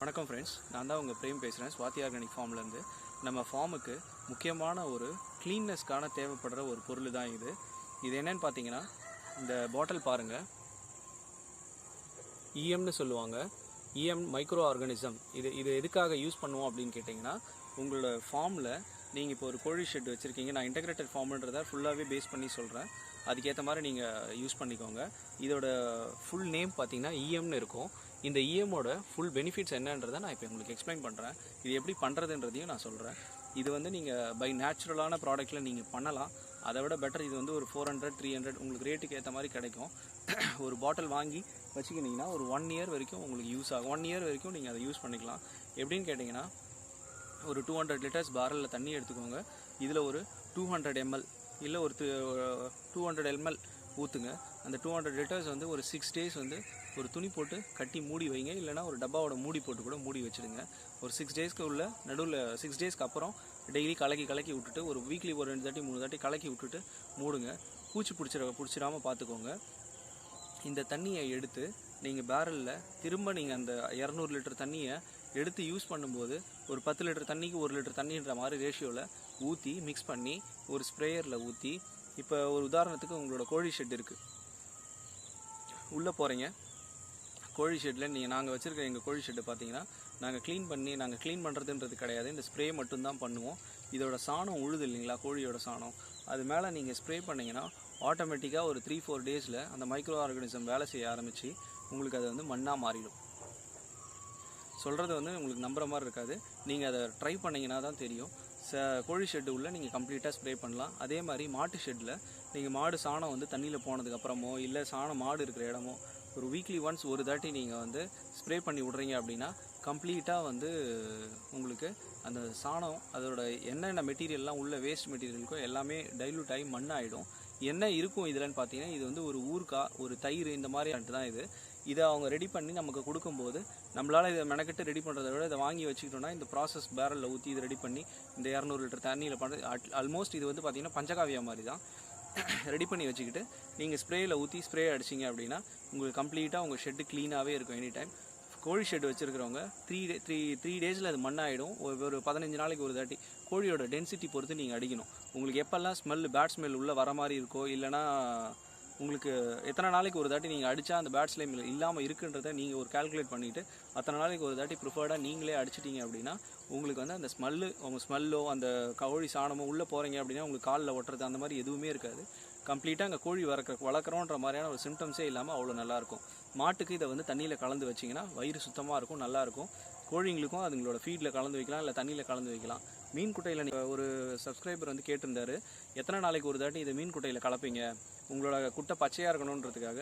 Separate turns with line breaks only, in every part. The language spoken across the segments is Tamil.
வணக்கம் ஃப்ரெண்ட்ஸ், நான் தான் உங்கள் பிரேம் பேசுகிறேன். ஸ்வாதி ஆர்கானிக் ஃபார்ம்லேருந்து. நம்ம ஃபார்முக்கு முக்கியமான ஒரு க்ளீன்னஸ்க்கான தேவைப்படுற ஒரு பொருள் தான் இது. இது என்னென்னு பார்த்தீங்கன்னா, இந்த பாட்டில் பாருங்கள், இஎம்னு சொல்லுவாங்க. இஎம் மைக்ரோ ஆர்கானிசம். இது எதுக்காக யூஸ் பண்ணுவோம் அப்படின்னு கேட்டிங்கன்னா, உங்களோட ஃபார்மில் நீங்கள் இப்போ ஒரு கோழி ஷெட் வச்சுருக்கீங்க. நான் இன்டெகிரேட்டட் ஃபார்முன்றதை ஃபுல்லாகவே பேஸ் பண்ணி சொல்கிறேன். அதுக்கேற்ற மாதிரி நீங்கள் யூஸ் பண்ணிக்கோங்க. இதோட ஃபுல் நேம் பார்த்தீங்கன்னா இஎம்னு இருக்கும். இந்த இஎம்மோட ஃபுல் பெனிஃபிட்ஸ் என்னன்றதை நான் இப்போ உங்களுக்கு எக்ஸ்பிளைன் பண்ணுறேன். இது எப்படி பண்ணுறதுன்றதையும் நான் சொல்கிறேன். இது வந்து நீங்கள் பை நேச்சுரலான ப்ராடக்ட்டில் நீங்கள் பண்ணலாம். அதை விட பெட்டர் இது வந்து ஒரு 400 300 உங்களுக்கு ரேட்டுக்கு ஏற்ற மாதிரி கிடைக்கும். ஒரு பாட்டில் வாங்கி வச்சுக்கிட்டிங்கன்னா ஒரு 1 இயர் வரைக்கும் உங்களுக்கு யூஸ் ஆகும். 1 இயர் வரைக்கும் நீங்கள் அதை யூஸ் பண்ணிக்கலாம். எப்படின்னு கேட்டிங்கன்னா, ஒரு 200 லிட்டர்ஸ் பேரலில் தண்ணி எடுத்துக்கோங்க. இதில் ஒரு 200 ml இல்லை ஒரு 200 ml ஊற்றுங்க. அந்த 200 லிட்டர்ஸ் வந்து ஒரு 6 days வந்து ஒரு துணி போட்டு கட்டி மூடி வைங்க. இல்லைனா ஒரு டப்பாவோட மூடி போட்டு கூட மூடி வச்சுடுங்க. ஒரு 6 daysக்கு உள்ள நடுவில் 6 daysக்கு அப்புறம் டெய்லி கலக்கி விட்டுட்டு, ஒரு வீக்லி ஒரு 2 தாட்டி 3 தாட்டி கலக்கி விட்டுட்டு மூடுங்க. பூச்சி பிடிச்சிடாமல் பார்த்துக்கோங்க. இந்த தண்ணியை எடுத்து நீங்கள் பேரலில் திரும்ப நீங்கள் அந்த 200 லிட்டர் தண்ணியை எடுத்து யூஸ் பண்ணும்போது ஒரு 10 லிட்டர் தண்ணிக்கு 1 லிட்டர் தண்ணின்ற மாதிரி ரேஷியோவில் ஊற்றி மிக்ஸ் பண்ணி ஒரு ஸ்ப்ரேயரில் ஊற்றி, இப்போ ஒரு உதாரணத்துக்கு உங்களோட கோழி ஷெட் இருக்குது, உள்ளே போகிறீங்க. கோழி ஷெட்டில் நாங்கள் வச்சுருக்க எங்கள் கோழி ஷெட்டை பார்த்தீங்கன்னா, நாங்கள் க்ளீன் பண்ணுறதுன்றது கிடையாது. இந்த ஸ்ப்ரே மட்டும்தான் பண்ணுவோம். இதோட சாணம் உழுது இல்லைங்களா, கோழியோட சாணம், அது மேலே நீங்கள் ஸ்ப்ரே பண்ணிங்கன்னா ஆட்டோமேட்டிக்காக ஒரு 3-4 டேஸில் அந்த மைக்ரோ ஆர்கானிசம் வேலை செய்ய ஆரம்பித்து உங்களுக்கு அது வந்து மண்ணாக மாறிடும். சொல்கிறது வந்து உங்களுக்கு நம்புகிற மாதிரி இருக்காது. நீங்கள் அதை ட்ரை பண்ணிங்கன்னா தான் தெரியும். கோழி ஷெட்டு உள்ள நீங்கள் கம்ப்ளீட்டாக ஸ்ப்ரே பண்ணலாம். அதே மாதிரி மாட்டு ஷெட்டில் நீங்கள் மாடு சாணம் வந்து தண்ணியில் போனதுக்கப்புறமோ இல்லை சாணம் மாடு இருக்கிற இடமோ ஒரு வீக்லி ஒன்ஸ் ஒரு தாட்டி நீங்கள் வந்து ஸ்ப்ரே பண்ணி விட்றீங்க அப்படின்னா கம்ப்ளீட்டாக வந்து உங்களுக்கு அந்த சாணம் அதோட என்னென்ன மெட்டீரியல்லாம் உள்ள வேஸ்ட் மெட்டீரியலுக்கோ எல்லாமே டைல்யூட் ஆகி மண்ணாயிடும். என்ன இருக்கும் இதில்னு பார்த்தீங்கன்னா, இது வந்து ஒரு ஊறுகாய், ஒரு தயிர், இந்த மாதிரி தான் இது. இதை அவங்க ரெடி பண்ணி நமக்கு கொடுக்கும்போது நம்மளால் இதை மெனக்கெட்டு ரெடி பண்ணுறதை விட இதை வாங்கி வச்சுக்கிட்டோன்னா இந்த ப்ராசஸ் பேரலில் ஊற்றி இதை ரெடி பண்ணி இந்த 200 லிட்டர் தண்ணியில் பண்ணுறது ஆல்மோஸ்ட் இது வந்து பார்த்திங்கன்னா பஞ்சகாவியா மாதிரி தான். ரெடி பண்ணி வச்சுக்கிட்டு நீங்கள் ஸ்ப்ரேயில் ஊற்றி ஸ்ப்ரே அடிச்சிங்க அப்படின்னா உங்களுக்கு கம்ப்ளீட்டாக உங்கள் ஷெட்டு க்ளீனாகவே இருக்கும் எனி டைம். கோழி ஷெட் வச்சுருக்கிறவங்க 3 டேஸில் அது மண்ணாயிடும். ஒரு 15 நாளைக்கு ஒரு தாட்டி கோழியோட டென்சிட்டி பொறுத்து நீங்கள் அடிக்கணும். உங்களுக்கு எப்போல்லாம் பேட் ஸ்மெல் உள்ளே வர மாதிரி இருக்கோ, இல்லைனா உங்களுக்கு எத்தனை நாளைக்கு ஒரு தாட்டி நீங்கள் அடித்தா அந்த பேட் ஸ்மெல் இல்லாமல் இருக்குன்றதை நீங்கள் ஒரு கால்குலேட் பண்ணிவிட்டு அத்தனை நாளைக்கு ஒரு தாட்டி ப்ரிஃபர்டாக நீங்களே அடிச்சிட்டிங்க அப்படின்னா உங்களுக்கு வந்து அந்த உங்கள் ஸ்மெல்லோ அந்த கோழி சாணமோ உள்ளே போகிறீங்க அப்படின்னா உங்களுக்கு காலில் ஒட்டுறது அந்த மாதிரி எதுவுமே இருக்காது. கம்ப்ளீட்டாக அங்கே கோழி வளர்க்குறோன்ற மாதிரியான ஒரு சிம்டம்ஸே இல்லாமல் அவ்வளோ நல்லாயிருக்கும். மாட்டுக்கு இதை வந்து தண்ணியில் கலந்து வச்சிங்கன்னா வயிறு சுத்தமாக இருக்கும், நல்லாயிருக்கும். கோழிங்களுக்கும் அதுங்களோட ஃபீடில் கலந்து வைக்கலாம், இல்லை தண்ணியில் கலந்து வைக்கலாம். மீன் குட்டையில் ஒரு சப்ஸ்கிரைபர் வந்து கேட்டிருந்தாரு, எத்தனை நாளைக்கு ஒரு தாட்டி இதை மீன் குட்டையில் கலப்பீங்க, உங்களோட குட்டை பச்சையாக இருக்கணுன்றதுக்காக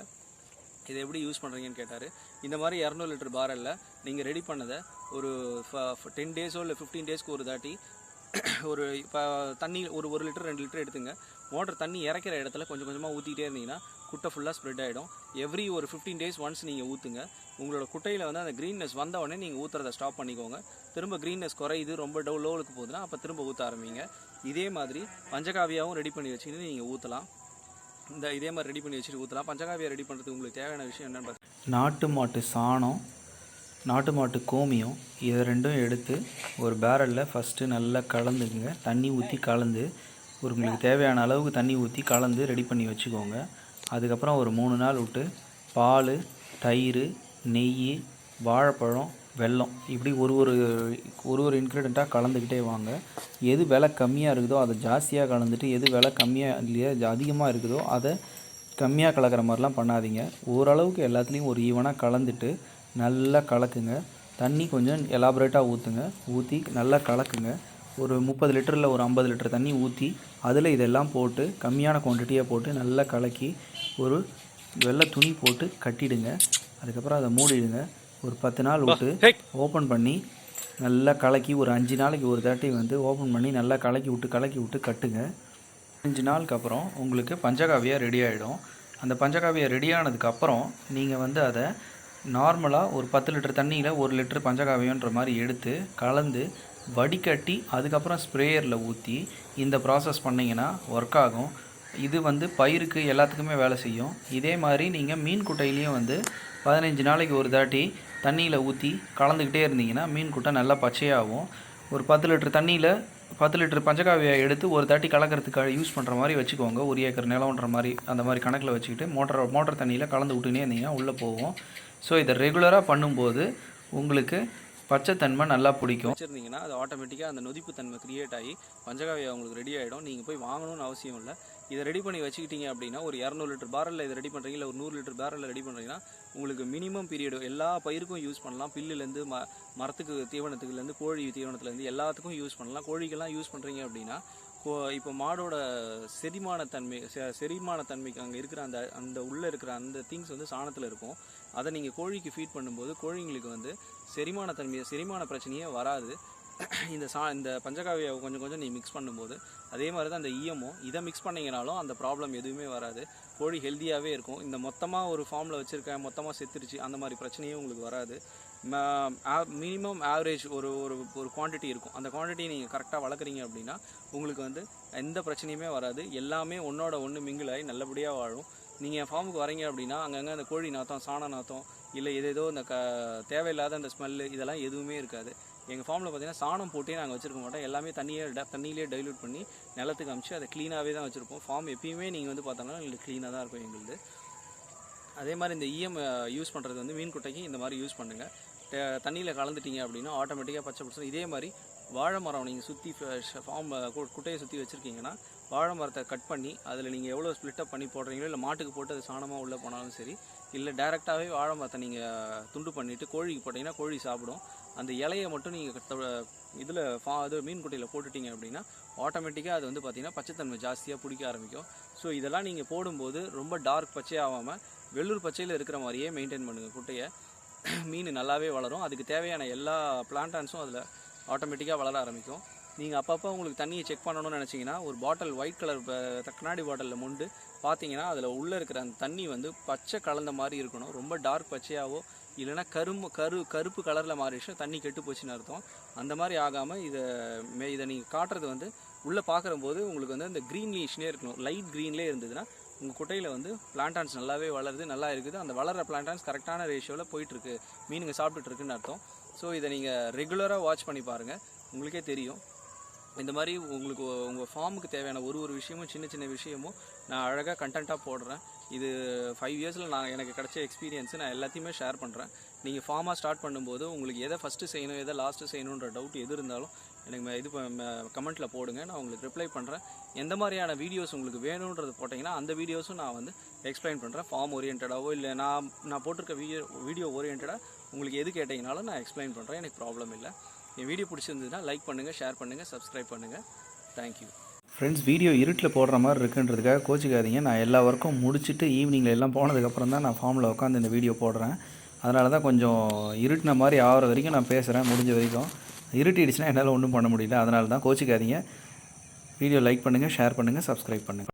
இதை எப்படி யூஸ் பண்ணுறீங்கன்னு கேட்டார். இந்த மாதிரி 200 லிட்டர் பாரலில் நீங்கள் ரெடி பண்ணதை ஒரு 10 டேஸோ இல்லை 15 டேஸ்க்கு ஒரு தாட்டி ஒரு இப்போ தண்ணி ஒரு 1 லிட்டர் 2 லிட்டர் எடுத்துங்க. மோட்டர் தண்ணி இறக்கிற இடத்துல கொஞ்சம் கொஞ்சமாக ஊற்றிக்கிட்டே இருந்தீங்கன்னா குட்டை ஃபுல்லாக ஸ்ப்ரெட் ஆகிடும். எவ்ரி ஒரு 15 டேஸ் ஒன்ஸ் நீங்கள் ஊற்றுங்க. உங்களோட குட்டையில் வந்து அந்த க்ரீன்னஸ் வந்த உடனே நீங்கள் ஊற்றுறதை ஸ்டாப் பண்ணிக்கோங்க. திரும்ப க்ரீன்னஸ் குறையுது, ரொம்ப லோவுக்கு போகுதுன்னா அப்போ திரும்ப ஊற்ற ஆரம்பிங்க. இதே மாதிரி பஞ்சகாவியாவும் ரெடி பண்ணி வச்சுக்கிட்டு நீங்கள் ஊற்றலாம். இதே மாதிரி ரெடி பண்ணி வச்சுட்டு ஊற்றலாம். பஞ்சகாவியா ரெடி பண்ணுறதுக்கு உங்களுக்கு தேவையான விஷயம் என்னென்னு பார்த்தீங்கன்னா, நாட்டு மாட்டு சாணம், நாட்டு மாட்டு கோமியம், இதை ரெண்டும் எடுத்து ஒரு பேரலில் ஃபஸ்ட்டு நல்லா கலந்துக்குங்க. தண்ணி ஊற்றி கலந்து உங்களுக்கு தேவையான அளவுக்கு தண்ணி ஊற்றி கலந்து ரெடி பண்ணி வச்சுக்கோங்க. அதுக்கப்புறம் ஒரு 3 நாள் விட்டு பால், தயிர், நெய், வாழைப்பழம், வெல்லம், இப்படி ஒரு இன்க்ரீடியண்ட்டாக கலந்துக்கிட்டே வாங்க. எது விலை கம்மியாக இருக்குதோ அதை ஜாஸ்தியாக கலந்துட்டு, எது விலை கம்மியாக இல்லையா அதிகமாக இருக்குதோ அதை கம்மியாக கலக்கிற மாதிரிலாம் பண்ணாதீங்க. ஓரளவுக்கு எல்லாத்துலேயும் ஒரு ஈவனாக கலந்துட்டு நல்லா கலக்குங்க. தண்ணி கொஞ்சம் எலாபரேட்டாக ஊற்றி நல்லா கலக்குங்க. ஒரு 30 லிட்டரில் ஒரு 50 லிட்டர் தண்ணி ஊற்றி அதில் இதெல்லாம் போட்டு கம்மியான குவான்டிட்டியாக போட்டு நல்லா கலக்கி ஒரு வெள்ளை துணி போட்டு கட்டிடுங்க. அதுக்கப்புறம் அதை மூடிடுங்க. ஒரு 10 நாள் விட்டு ஓப்பன் பண்ணி நல்லா கலக்கி ஒரு 5 நாளைக்கு ஒரு தாட்டி வந்து ஓப்பன் பண்ணி நல்லா கலக்கி விட்டு கட்டுங்க. 5 நாளுக்கு அப்புறம் உங்களுக்கு பஞ்சகாவியா ரெடி ஆகிடும். அந்த பஞ்சகாவியா ரெடி ஆனதுக்கப்புறம் நீங்கள் வந்து அதை நார்மலாக ஒரு 10 லிட்டர் தண்ணியில் 1 லிட்டர் பஞ்சகாவியன்ற மாதிரி எடுத்து கலந்து வடிகட்டி அதுக்கப்புறம் ஸ்ப்ரேயரில் ஊற்றி இந்த ப்ராசஸ் பண்ணிங்கன்னா ஒர்க் ஆகும். இது வந்து பயிருக்கு எல்லாத்துக்குமே வேலை செய்யும். இதே மாதிரி நீங்கள் மீன் குட்டையிலையும் வந்து 15 நாளைக்கு ஒரு தாட்டி தண்ணியில் ஊற்றி கலந்துக்கிட்டே இருந்தீங்கன்னா மீன் குட்டை நல்லா பச்சையாகும். ஒரு 10 லிட்டர் தண்ணியில் 10 லிட்டர் பஞ்சகாவியை எடுத்து ஒரு தாட்டி கலக்கிறதுக்காக யூஸ் பண்ணுற மாதிரி வச்சுக்கோங்க. 1 ஏக்கர் நிலம்ன்ற மாதிரி அந்த மாதிரி கணக்கில் வச்சுக்கிட்டு மோட்டர் தண்ணியில் கலந்து விட்டுனே இருந்தீங்கன்னா உள்ளே போகும். ஸோ இதை ரெகுலராக பண்ணும்போது உங்களுக்கு பச்சைத்தன்மை நல்லா பிடிக்கும். வச்சுருந்தீங்கன்னா அது ஆட்டோமேட்டிக்காக அந்த நொதிப்பு தன்மை க்ரியேட் ஆகி பஞ்சகாவியா உங்களுக்கு ரெடி ஆகிடும். நீங்கள் போய் வாங்கணும்னு அவசியம் இல்லை. இதை ரெடி பண்ணி வச்சுக்கிட்டீங்க அப்படின்னா ஒரு 200 லிட்டர் பேரலில் இதை ரெடி பண்ணுறீங்க, இல்லை ஒரு 100 லிட்டர் பேரலில் ரெடி பண்ணுறீங்கன்னா உங்களுக்கு மினிமம் பீரியடு எல்லா பயிருக்கும் யூஸ் பண்ணலாம். பில்லுலேருந்து மரத்துக்கு தீவனத்துக்குலேருந்து கோழி தீவனத்துலேருந்து எல்லாத்துக்கும் யூஸ் பண்ணலாம். கோழிக்கெல்லாம் யூஸ் பண்ணுறீங்க அப்படின்னா இப்போ மாடோட செரிமானத்தன்மைக்கு அங்கே இருக்கிற அந்த உள்ளே இருக்கிற அந்த திங்ஸ் வந்து சாணத்தில் இருக்கும். அதை நீங்கள் கோழிக்கு ஃபீட் பண்ணும்போது கோழிங்களுக்கு வந்து செரிமான பிரச்சனையே வராது. இந்த பஞ்சகாவியை கொஞ்சம் நீ மிக்ஸ் பண்ணும்போது அதே மாதிரி தான் அந்த ஈயமும் இதை மிக்ஸ் பண்ணிங்கனாலும் அந்த ப்ராப்ளம் எதுவுமே வராது. கோழி ஹெல்த்தியாகவே இருக்கும். இந்த மொத்தமாக ஒரு ஃபார்மில் வச்சுருக்கேன் மொத்தமாக செத்துருச்சு அந்த மாதிரி பிரச்சனையும் உங்களுக்கு வராது. மினிமம் ஆவரேஜ் ஒரு குவான்டிட்டி இருக்கும். அந்த குவான்டிட்டியை நீங்கள் கரெக்டாக வளர்க்குறீங்க அப்படின்னா உங்களுக்கு வந்து எந்த பிரச்சனையுமே வராது. எல்லாமே ஒன்றோட ஒன்று மிங்கிளாகி நல்லபடியாக வாழும். நீங்கள் என் ஃபார்முக்கு வரீங்க அப்படின்னா அங்கங்கே அந்த கோழி நாத்தம், சாண நாத்தம், இல்லை ஏதேதோ இந்த தேவையில்லாத அந்த ஸ்மெல்லு இதெல்லாம் எதுவுமே இருக்காது. எங்கள் ஃபார்மில் பார்த்தீங்கன்னா சாணம் போட்டே நாங்கள் வச்சுருக்க மாட்டோம். எல்லாமே தண்ணியிலே டைல்யூட் பண்ணி நிலத்துக்கு அமிச்சு அதை க்ளீனாகவே தான் வச்சுருப்போம். ஃபார்ம் எப்பயுமே நீங்கள் வந்து பார்த்தோம்னா எங்களுக்கு க்ளீனாக தான் இருக்கும் எங்களுது. அதே மாதிரி இந்த ஈயம் யூஸ் பண்ணுறது வந்து மீன் குட்டைக்கு இந்த மாதிரி யூஸ் பண்ணுங்கள். தண்ணியில் கலந்துட்டீங்க அப்படின்னா ஆட்டோமேட்டிக்காக பச்சை பிடிச்சிடும். இதே மாதிரி வாழை மரம் நீங்கள் சுற்றி ஃபார்ம் குட்டையை சுற்றி வச்சுருக்கீங்கன்னா வாழை மரத்தை கட் பண்ணி அதில் நீங்கள் எவ்வளோ ஸ்ப்ளிட்டப் பண்ணி போடுறீங்களோ, இல்லை மாட்டுக்கு போட்டு அது சாணமாக உள்ளே போனாலும் சரி, இல்லை டேரெக்டாகவே வாழை மரத்தை நீங்கள் துண்டு பண்ணிவிட்டு கோழிக்கு போட்டிங்கன்னா கோழி சாப்பிடும். அந்த இலையை மட்டும் நீங்கள் இதில் இது மீன் குட்டையில் போட்டுட்டிங்க அப்படின்னா ஆட்டோமேட்டிக்காக அது வந்து பார்த்திங்கன்னா பச்சைத்தன்மை ஜாஸ்தியாக பிடிக்க ஆரம்பிக்கும். ஸோ இதெல்லாம் நீங்கள் போடும்போது ரொம்ப டார்க் பச்சையாகாமல் வெள்ளூர் பச்சையில் இருக்கிற மாதிரியே மெயின்டைன் பண்ணுங்கள் குட்டையை. மீன் நல்லாவே வளரும். அதுக்கு தேவையான எல்லா பிளான்டான்ஸும் அதில் ஆட்டோமேட்டிக்காக வளர ஆரம்பிக்கும். நீங்கள் அப்பப்போ உங்களுக்கு தண்ணியை செக் பண்ணணும்னு நினச்சிங்கன்னா ஒரு பாட்டில் ஒயிட் கலர் கண்ணாடி பாட்டிலில் மொண்டு பார்த்தீங்கன்னா அதில் உள்ளே இருக்கிற அந்த தண்ணி வந்து பச்சை கலந்த மாதிரி இருக்கணும். ரொம்ப டார்க் பச்சையாகவோ இல்லைனா கருப்பு கலரில் மாறிடுச்சு தண்ணி கெட்டு போச்சுன்னு அர்த்தம். அந்த மாதிரி ஆகாமல் இதை நீங்கள் காட்டுறது வந்து உள்ளே பார்க்குறம்போது உங்களுக்கு வந்து அந்த க்ரீன்லிஷ்னே இருக்கணும். லைட் க்ரீன்லேயே இருந்ததுன்னா உங்கள் குட்டையில் வந்து பிளான்டான்ஸ் நல்லாவே வளருது, நல்லா இருக்குது. அந்த வளர்கிற பிளான்டான்ஸ் கரெக்டான ரேஷியோவில் போயிட்டுருக்கு, மீனுங்க சாப்பிட்டுட்ருக்குன்னு அர்த்தம். ஸோ இதை நீங்கள் ரெகுலராக வாட்ச் பண்ணி பாருங்கள், உங்களுக்கே தெரியும். இந்த மாதிரி உங்களுக்கு உங்கள் ஃபார்முக்கு தேவையான ஒரு விஷயமும் சின்ன விஷயமும் நான் அழகாக கண்டென்ட்டாக போடுறேன். இது 5 இயர்ஸில் எனக்கு கிடச்ச எக்ஸ்பீரியன்ஸு நான் எல்லாத்தையுமே ஷேர் பண்ணுறேன். நீங்கள் ஃபார்மாக ஸ்டார்ட் பண்ணும்போது உங்களுக்கு எதை ஃபஸ்ட்டு செய்யணும் எதை லாஸ்ட்டு செய்யணுன்ற டவுட் எது இருந்தாலும் எனக்கு கமெண்ட்டில் போடுங்க, நான் உங்களுக்கு ரிப்ளை பண்ணுறேன். எந்த மாதிரியான வீடியோஸ் உங்களுக்கு வேணுன்றது போட்டிங்கன்னா அந்த வீடியோஸும் நான் வந்து எக்ஸ்பிளைன் பண்ணுறேன். ஃபார்ம் ஓரியன்டாகவோ இல்லை நான் போட்டிருக்க வீடியோ ஓரியன்டாக உங்களுக்கு எது கேட்டிங்கனாலும் நான் எக்ஸ்பிளைன் பண்ணுறேன். எனக்கு ப்ராப்ளம் இல்லை. என் வீடியோ பிடிச்சிருந்ததுன்னா லைக் பண்ணுங்கள், ஷேர் பண்ணுங்கள், சப்ஸ்கிரைப் பண்ணுங்கள். Thank you friends. வீடியோ இருட்டில் போடுற மாதிரி இருக்குன்றதுக்காக கோச்சிக்காதீங்க. நான் எல்லா ஒர்க்கும் முடிச்சுட்டு ஈவினிங்கில் எல்லாம் போனதுக்கப்புறம் தான் நான் ஃபார்மில் உட்காந்து இந்த வீடியோ போடுறேன். அதனால தான் கொஞ்சம் இருட்டின மாதிரி ஆகிற வரைக்கும் நான் பேசுகிறேன். முடிஞ்ச வரைக்கும் இருட்டிடுச்சுன்னா என்னால் ஒன்றும் பண்ண முடியல. அதனால தான் கோச்சிக்காதீங்க. வீடியோ லைக் பண்ணுங்கள், ஷேர் பண்ணுங்கள், சப்ஸ்கிரைப் பண்ணுங்கள்.